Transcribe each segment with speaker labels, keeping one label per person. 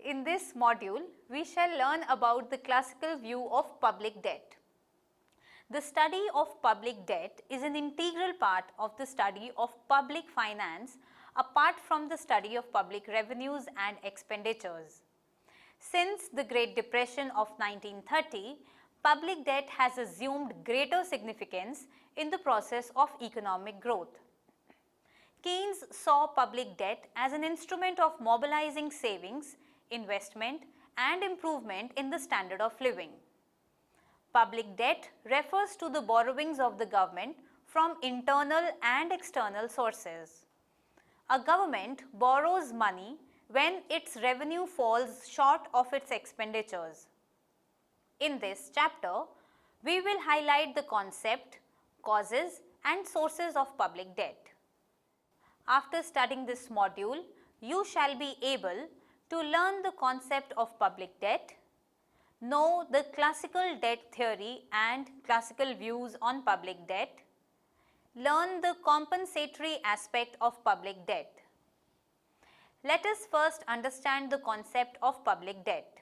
Speaker 1: In this module, we shall learn about the classical view of public debt. The study of public debt is an integral part of the study of public finance apart from the study of public revenues and expenditures. Since the Great Depression of 1930, public debt has assumed greater significance in the process of economic growth. Keynes saw public debt as an instrument of mobilizing savings, investment and improvement in the standard of living. Public debt refers to the borrowings of the government from internal and external sources. A government borrows money when its revenue falls short of its expenditures. In this chapter, we will highlight the concept, causes and sources of public debt. After studying this module, you shall be able to learn the concept of public debt, know the classical debt theory and classical views on public debt, learn the compensatory aspect of public debt. Let us first understand the concept of public debt.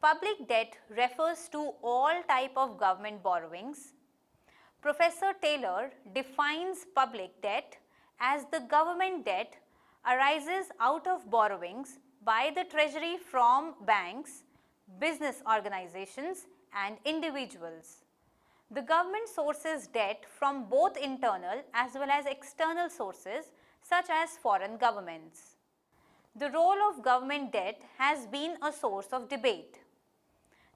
Speaker 1: Public debt refers to all type of government borrowings. Professor Taylor defines public debt as the government debt arises out of borrowings by the treasury from banks, business organizations and individuals. The government sources debt from both internal as well as external sources such as foreign governments. The role of government debt has been a source of debate.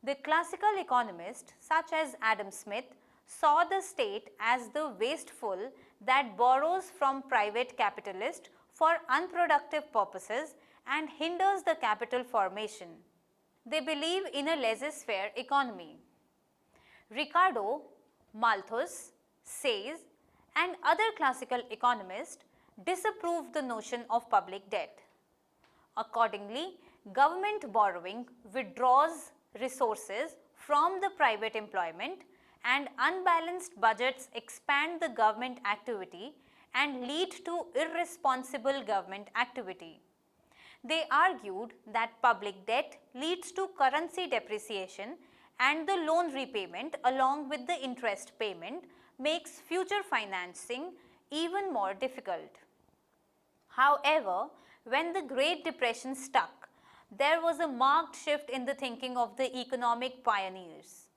Speaker 1: The classical economists such as Adam Smith saw the state as the wasteful that borrows from private capitalists for unproductive purposes and hinders the capital formation. They believe in a laissez-faire economy. Ricardo, Malthus, Sayce and other classical economists disapproved the notion of public debt. Accordingly, government borrowing withdraws resources from the private employment and unbalanced budgets expand the government activity and lead to irresponsible government activity. They argued that public debt leads to currency depreciation and the loan repayment along with the interest payment makes future financing even more difficult. However, when the Great Depression struck, there was a marked shift in the thinking of the economic pioneers.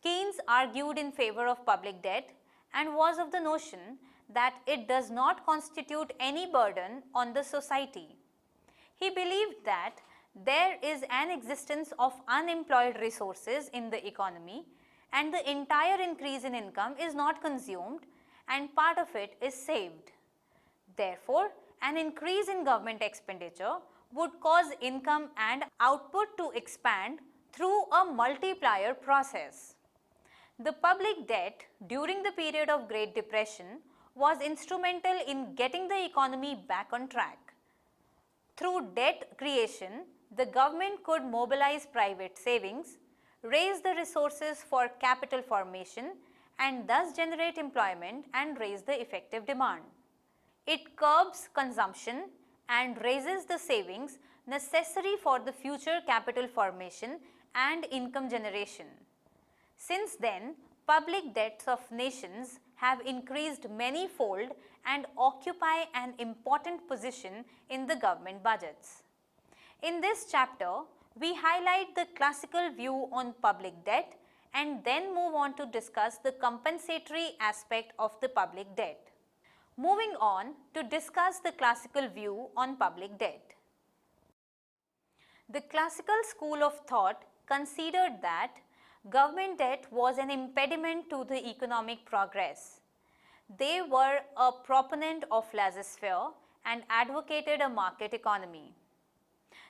Speaker 1: Keynes argued in favor of public debt and was of the notion that it does not constitute any burden on the society. He believed that there is an existence of unemployed resources in the economy and the entire increase in income is not consumed and part of it is saved. Therefore, an increase in government expenditure would cause income and output to expand through a multiplier process. The public debt during the period of Great Depression was instrumental in getting the economy back on track. Through debt creation, the government could mobilize private savings, raise the resources for capital formation and thus generate employment and raise the effective demand. It curbs consumption and raises the savings necessary for the future capital formation and income generation. Since then, public debts of nations have increased many-fold and occupy an important position in the government budgets. In this chapter, we highlight the classical view on public debt and then move on to discuss the compensatory aspect of the public debt. Moving on to discuss the classical view on public debt. The classical school of thought considered that government debt was an impediment to the economic progress. They were a proponent of laissez-faire and advocated a market economy.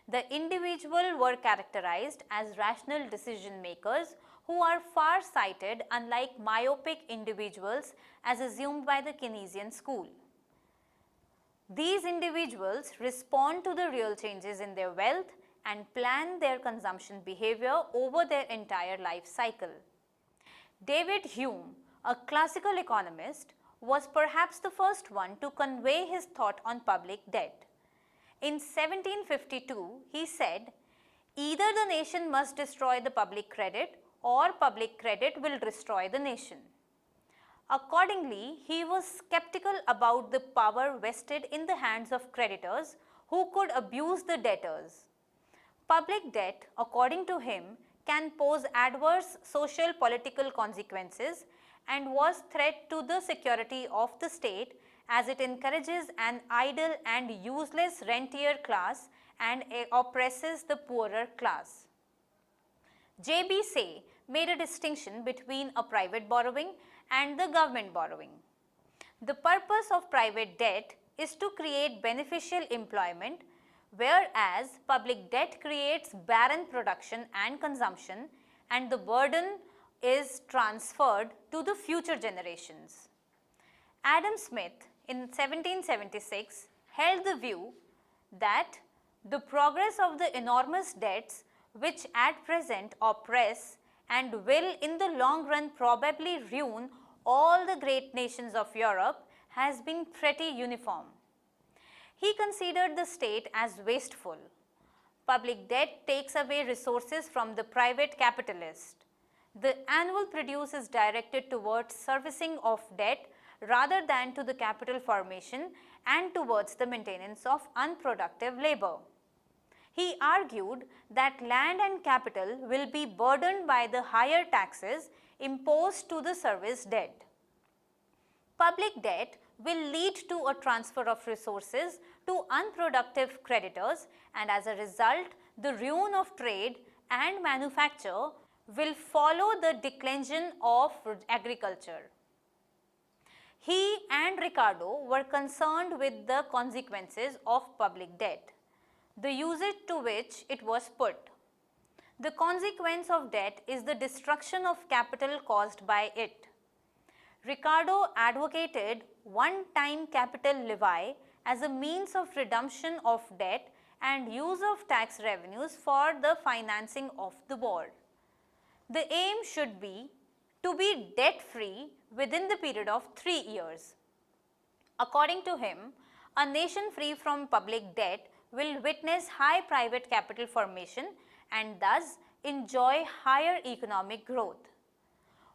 Speaker 1: The individual were characterized as rational decision makers who are far-sighted unlike myopic individuals as assumed by the Keynesian school. These individuals respond to the real changes in their wealth and plan their consumption behavior over their entire life cycle. David Hume, a classical economist, was perhaps the first one to convey his thought on public debt. In 1752, he said, either the nation must destroy the public credit or public credit will destroy the nation. Accordingly, he was skeptical about the power vested in the hands of creditors who could abuse the debtors. Public debt, according to him, can pose adverse social political consequences and was threat to the security of the state as it encourages an idle and useless rentier class and oppresses the poorer class. J.B. Say made a distinction between a private borrowing and the government borrowing. The purpose of private debt is to create beneficial employment, whereas public debt creates barren production and consumption, and the burden is transferred to the future generations. Adam Smith in 1776 held the view that the progress of the enormous debts which at present oppress and will in the long run probably ruin all the great nations of Europe has been pretty uniform. He considered the state as wasteful. Public debt takes away resources from the private capitalist. The annual produce is directed towards servicing of debt rather than to the capital formation and towards the maintenance of unproductive labor. He argued that land and capital will be burdened by the higher taxes imposed to the service debt. Public debt will lead to a transfer of resources to unproductive creditors, and as a result, the ruin of trade and manufacture will follow the declension of agriculture. He and Ricardo were concerned with the consequences of public debt, the usage to which it was put. The consequence of debt is the destruction of capital caused by it. Ricardo advocated one-time capital levy as a means of redemption of debt and use of tax revenues for the financing of the war. The aim should be to be debt-free within the period of 3 years. According to him, a nation free from public debt will witness high private capital formation and thus enjoy higher economic growth.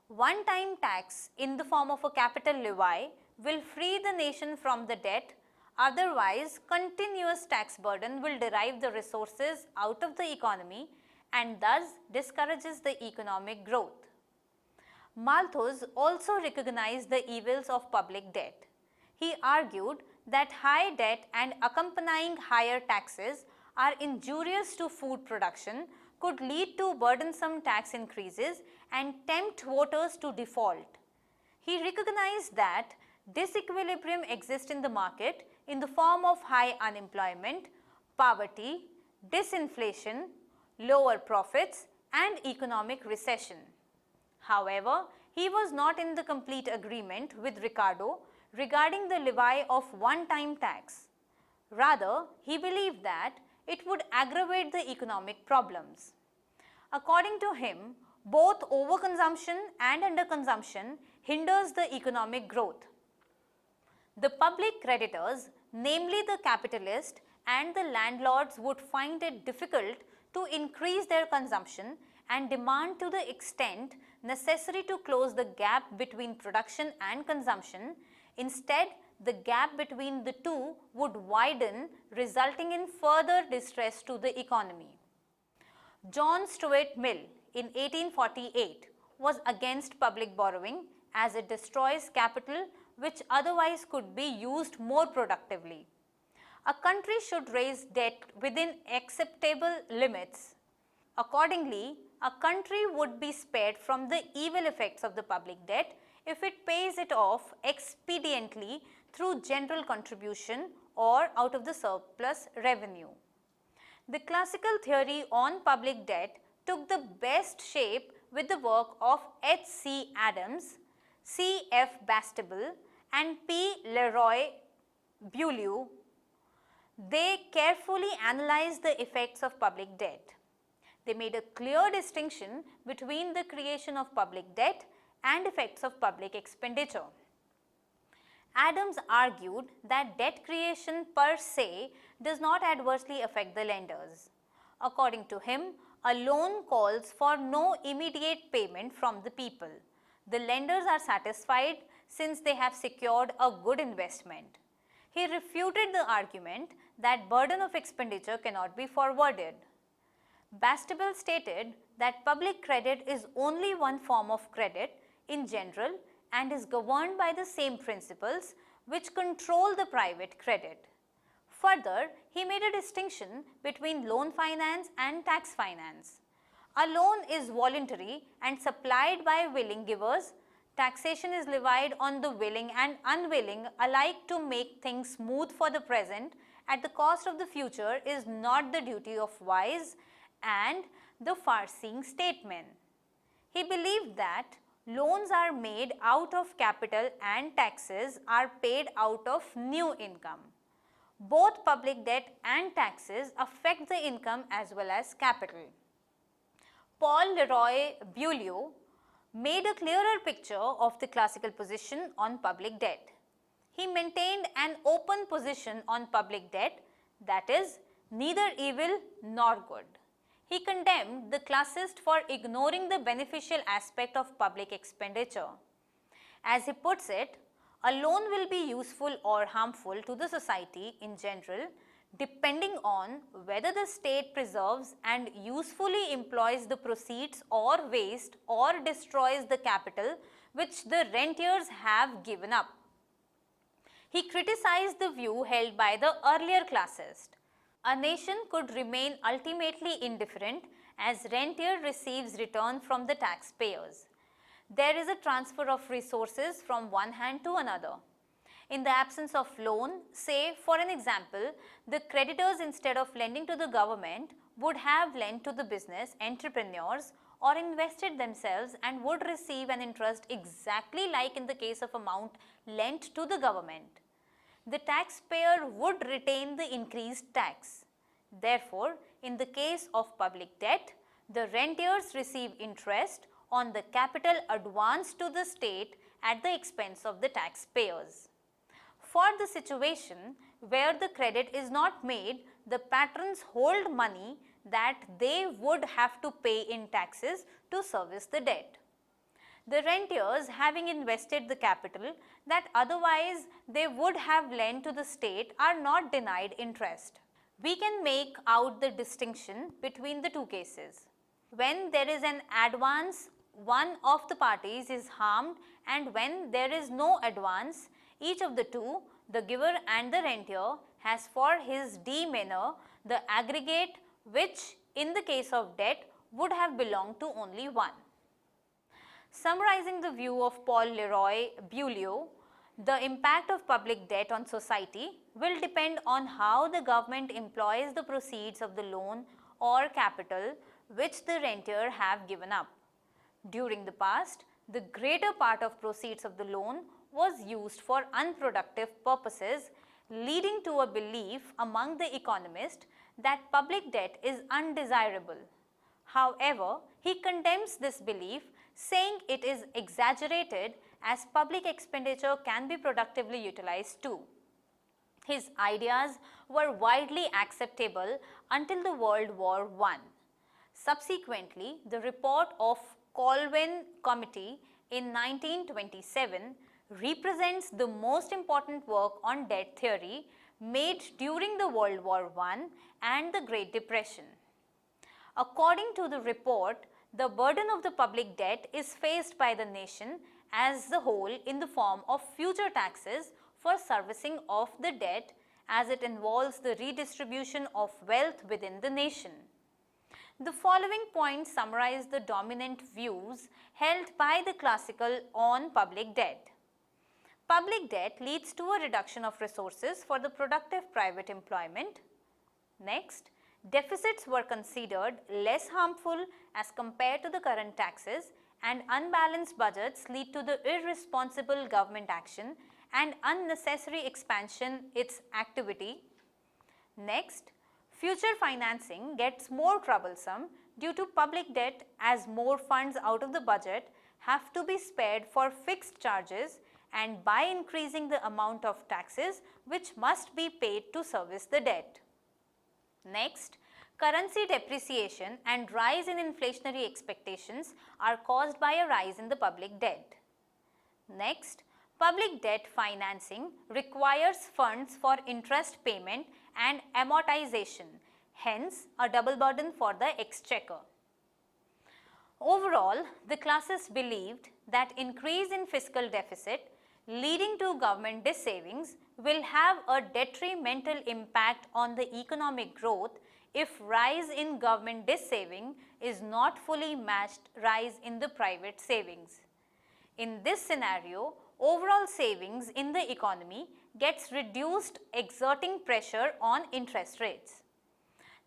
Speaker 1: One-time tax in the form of a capital levy will free the nation from the debt, otherwise continuous tax burden will derive the resources out of the economy and thus discourages the economic growth. Malthus also recognized the evils of public debt. He argued that high debt and accompanying higher taxes are injurious to food production, could lead to burdensome tax increases and tempt voters to default. He recognized that disequilibrium exists in the market in the form of high unemployment, poverty, disinflation, lower profits and economic recession. However, he was not in the complete agreement with Ricardo regarding the levy of one-time tax. Rather, he believed that it would aggravate the economic problems. According to him, both overconsumption and underconsumption hinders the economic growth. The public creditors, namely the capitalists and the landlords, would find it difficult to increase their consumption and demand to the extent necessary to close the gap between production and consumption. Instead, the gap between the two would widen, resulting in further distress to the economy. John Stuart Mill in 1848 was against public borrowing as it destroys capital which otherwise could be used more productively. A country should raise debt within acceptable limits. Accordingly, a country would be spared from the evil effects of the public debt if it pays it off expediently through general contribution or out of the surplus revenue. The classical theory on public debt took the best shape with the work of H. C. Adams, C. F. Bastable and P. Leroy Beaulieu. They carefully analyzed the effects of public debt. They made a clear distinction between the creation of public debt and effects of public expenditure. Adams argued that debt creation per se does not adversely affect the lenders. According to him, a loan calls for no immediate payment from the people. The lenders are satisfied since they have secured a good investment. He refuted the argument that burden of expenditure cannot be forwarded. Bastable stated that public credit is only one form of credit in general and is governed by the same principles which control the private credit. Further, he made a distinction between loan finance and tax finance. A loan is voluntary and supplied by willing givers. Taxation is levied on the willing and unwilling alike to make things smooth for the present at the cost of the future is not the duty of wise and the far-seeing statesman. He believed that loans are made out of capital and taxes are paid out of new income. Both public debt and taxes affect the income as well as capital. Paul Leroy Beaulieu made a clearer picture of the classical position on public debt. He maintained an open position on public debt, that is, neither evil nor good. He condemned the classist for ignoring the beneficial aspect of public expenditure. As he puts it, a loan will be useful or harmful to the society in general depending on whether the state preserves and usefully employs the proceeds or waste or destroys the capital which the rentiers have given up. He criticized the view held by the earlier classist. A nation could remain ultimately indifferent as rentier receives return from the taxpayers. There is a transfer of resources from one hand to another. In the absence of loan, say for an example, the creditors instead of lending to the government would have lent to the business entrepreneurs or invested themselves and would receive an interest exactly like in the case of amount lent to the government. The taxpayer would retain the increased tax. Therefore, in the case of public debt, the rentiers receive interest on the capital advanced to the state at the expense of the taxpayers. For the situation where the credit is not made, the patrons hold money that they would have to pay in taxes to service the debt. The rentiers, having invested the capital that otherwise they would have lent to the state, are not denied interest. We can make out the distinction between the two cases. When there is an advance, one of the parties is harmed, and when there is no advance, each of the two, the giver and the rentier, has for his demeanor the aggregate which in the case of debt would have belonged to only one. Summarizing the view of Paul Leroy Beaulieu, the impact of public debt on society will depend on how the government employs the proceeds of the loan or capital which the rentier have given up. During the past, the greater part of proceeds of the loan was used for unproductive purposes, leading to a belief among the economists that public debt is undesirable. However, he condemns this belief, saying it is exaggerated as public expenditure can be productively utilized too. His ideas were widely acceptable until the World War I. Subsequently, the report of Colvin Committee in 1927 represents the most important work on debt theory made during the World War I and the Great Depression. According to the report, the burden of the public debt is faced by the nation as a whole in the form of future taxes for servicing of the debt, as it involves the redistribution of wealth within the nation. The following points summarize the dominant views held by the classical on public debt. Public debt leads to a reduction of resources for the productive private employment. Next, deficits were considered less harmful as compared to the current taxes, and unbalanced budgets lead to the irresponsible government action and unnecessary expansion its activity. Next, future financing gets more troublesome due to public debt as more funds out of the budget have to be spared for fixed charges and by increasing the amount of taxes which must be paid to service the debt. Next, currency depreciation and rise in inflationary expectations are caused by a rise in the public debt. Next, public debt financing requires funds for interest payment and amortization, hence a double burden for the exchequer. Overall, the classes believed that increase in fiscal deficit leading to government dissavings will have a detrimental impact on the economic growth if rise in government dissaving is not fully matched rise in the private savings. In this scenario, overall savings in the economy gets reduced, exerting pressure on interest rates.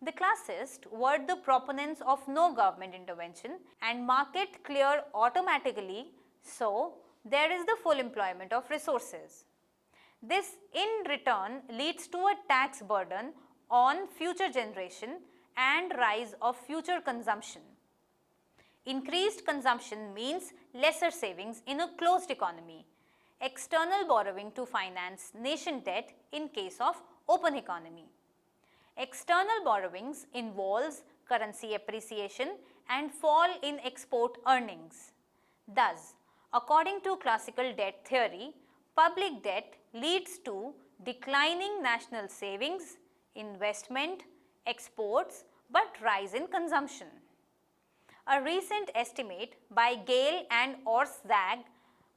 Speaker 1: The classists were the proponents of no government intervention and market clear automatically, so there is the full employment of resources. This in return leads to a tax burden on future generation and rise of future consumption. Increased consumption means lesser savings in a closed economy. External borrowing to finance nation debt in case of open economy. External borrowings involves currency appreciation and fall in export earnings. Thus, according to classical debt theory, public debt leads to declining national savings, investment, exports, but rise in consumption. A recent estimate by Gale and Orzag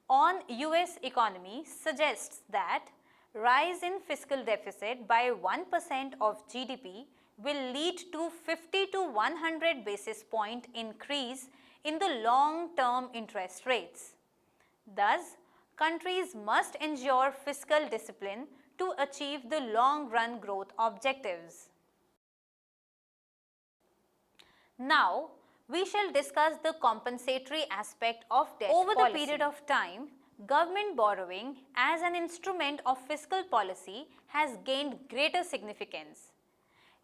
Speaker 1: on US economy suggests that rise in fiscal deficit by 1% of GDP will lead to 50 to 100 basis point increase in the long-term interest rates. Thus, countries must ensure fiscal discipline to achieve the long-run growth objectives. Now, we shall discuss the compensatory aspect of debt policy. Over the period of time, government borrowing as an instrument of fiscal policy has gained greater significance.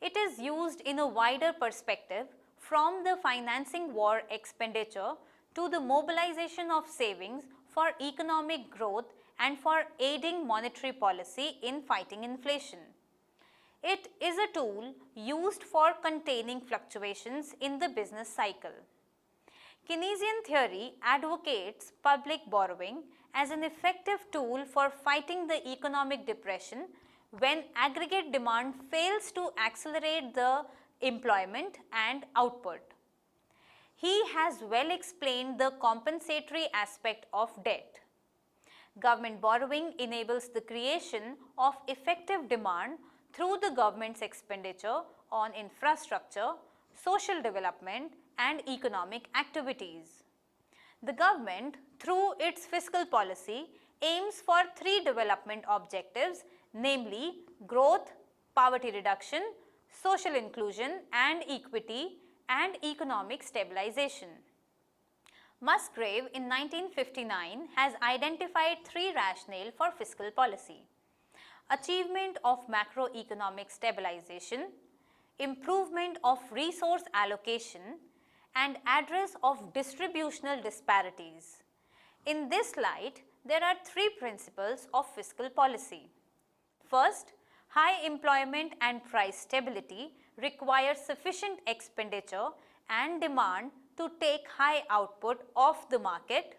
Speaker 1: It is used in a wider perspective from the financing war expenditure to the mobilization of savings for economic growth and for aiding monetary policy in fighting inflation. It is a tool used for containing fluctuations in the business cycle. Keynesian theory advocates public borrowing as an effective tool for fighting the economic depression when aggregate demand fails to accelerate the employment and output. He has well explained the compensatory aspect of debt. Government borrowing enables the creation of effective demand through the government's expenditure on infrastructure, social development and economic activities. The government, through its fiscal policy, aims for three development objectives, namely growth, poverty reduction, social inclusion and equity, and economic stabilization. Musgrave in 1959 has identified three rationale for fiscal policy: achievement of macroeconomic stabilization, improvement of resource allocation, and address of distributional disparities. In this light, there are three principles of fiscal policy. First, high employment and price stability require sufficient expenditure and demand to take high output of the market.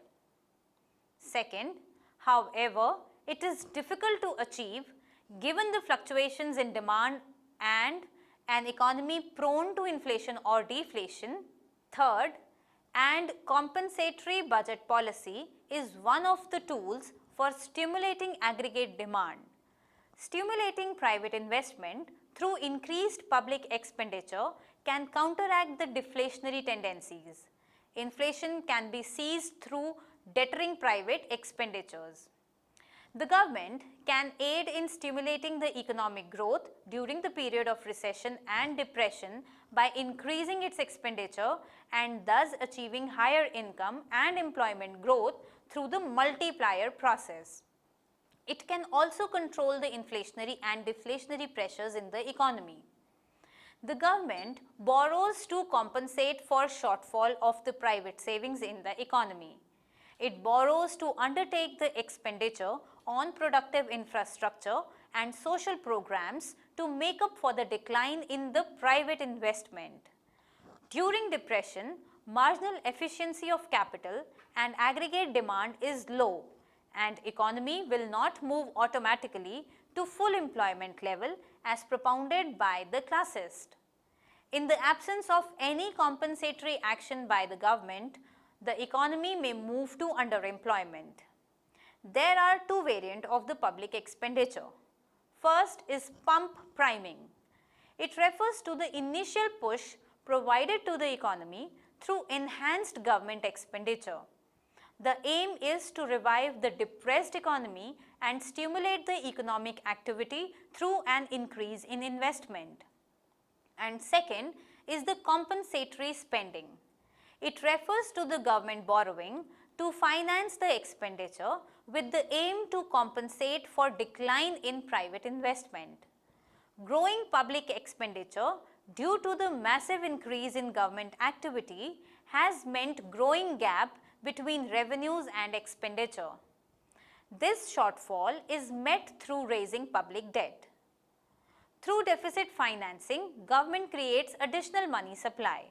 Speaker 1: Second, however, it is difficult to achieve given the fluctuations in demand and an economy prone to inflation or deflation. Third, and compensatory budget policy is one of the tools for stimulating aggregate demand. Stimulating private investment through increased public expenditure can counteract the deflationary tendencies. Inflation can be seized through deterring private expenditures. The government can aid in stimulating the economic growth during the period of recession and depression by increasing its expenditure and thus achieving higher income and employment growth through the multiplier process. It can also control the inflationary and deflationary pressures in the economy. The government borrows to compensate for shortfall of the private savings in the economy. It borrows to undertake the expenditure on productive infrastructure and social programs to make up for the decline in the private investment. During depression, marginal efficiency of capital and aggregate demand is low, and economy will not move automatically to full employment level as propounded by the classist. In the absence of any compensatory action by the government, the economy may move to underemployment. There are two variants of the public expenditure. First is pump priming. It refers to the initial push provided to the economy through enhanced government expenditure. The aim is to revive the depressed economy and stimulate the economic activity through an increase in investment. And second is the compensatory spending. It refers to the government borrowing to finance the expenditure with the aim to compensate for decline in private investment. Growing public expenditure due to the massive increase in government activity has meant growing gap between revenues and expenditure. This shortfall is met through raising public debt. Through deficit financing, government creates additional money supply.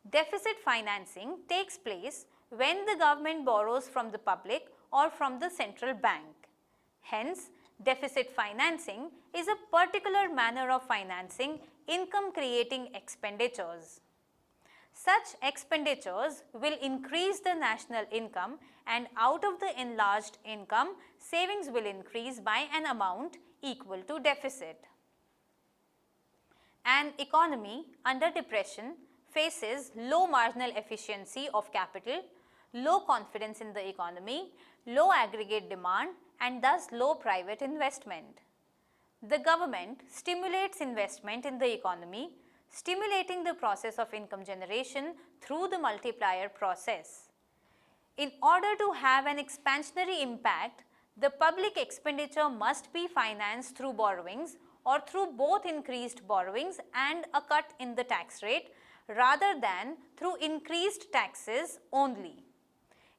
Speaker 1: Deficit financing takes place when the government borrows from the public or from the central bank. Hence, deficit financing is a particular manner of financing income creating expenditures. Such expenditures will increase the national income, and out of the enlarged income, savings will increase by an amount equal to deficit. An economy under depression faces low marginal efficiency of capital, low confidence in the economy, low aggregate demand, and thus low private investment. The government stimulates investment in the economy, stimulating the process of income generation through the multiplier process. In order to have an expansionary impact, the public expenditure must be financed through borrowings or through both increased borrowings and a cut in the tax rate rather than through increased taxes only.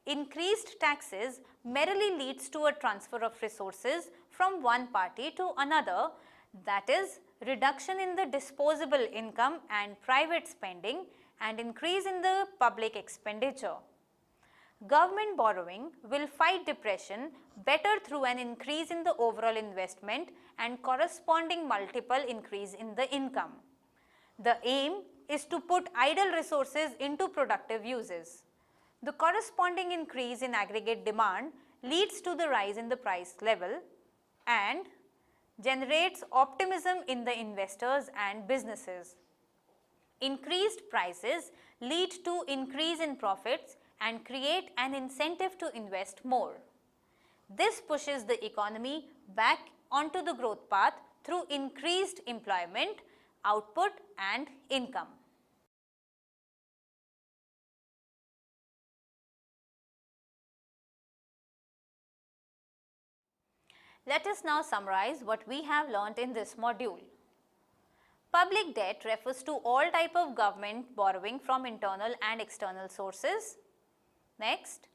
Speaker 1: Increased taxes merely leads to a transfer of resources from one party to another, that is, reduction in the disposable income and private spending and increase in the public expenditure. Government borrowing will fight depression better through an increase in the overall investment and corresponding multiple increase in the income. The aim is to put idle resources into productive uses. The corresponding increase in aggregate demand leads to the rise in the price level and generates optimism in the investors and businesses. Increased prices lead to increase in profits and create an incentive to invest more. This pushes the economy back onto the growth path through increased employment, output and income. Let us now summarize what we have learnt in this module. Public debt refers to all type of government borrowing from internal and external sources. Next,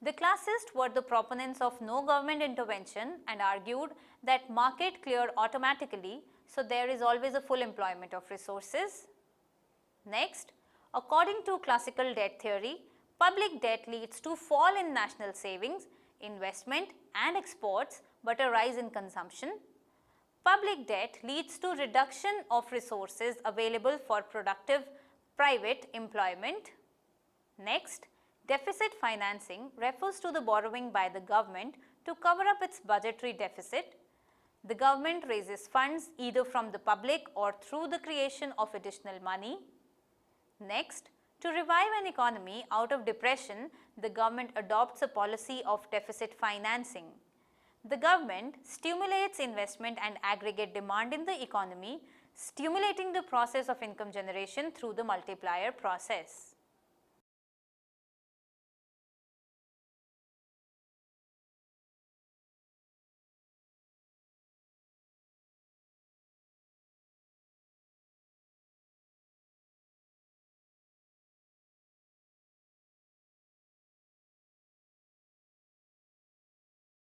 Speaker 1: the classists were the proponents of no government intervention and argued that market clear automatically, so there is always a full employment of resources. Next, according to classical debt theory, public debt leads to fall in national savings, investment and exports, but a rise in consumption. Public debt leads to reduction of resources available for productive private employment. Next, deficit financing refers to the borrowing by the government to cover up its budgetary deficit. The government raises funds either from the public or through the creation of additional money. Next, to revive an economy out of depression, the government adopts a policy of deficit financing. The government stimulates investment and aggregate demand in the economy, stimulating the process of income generation through the multiplier process.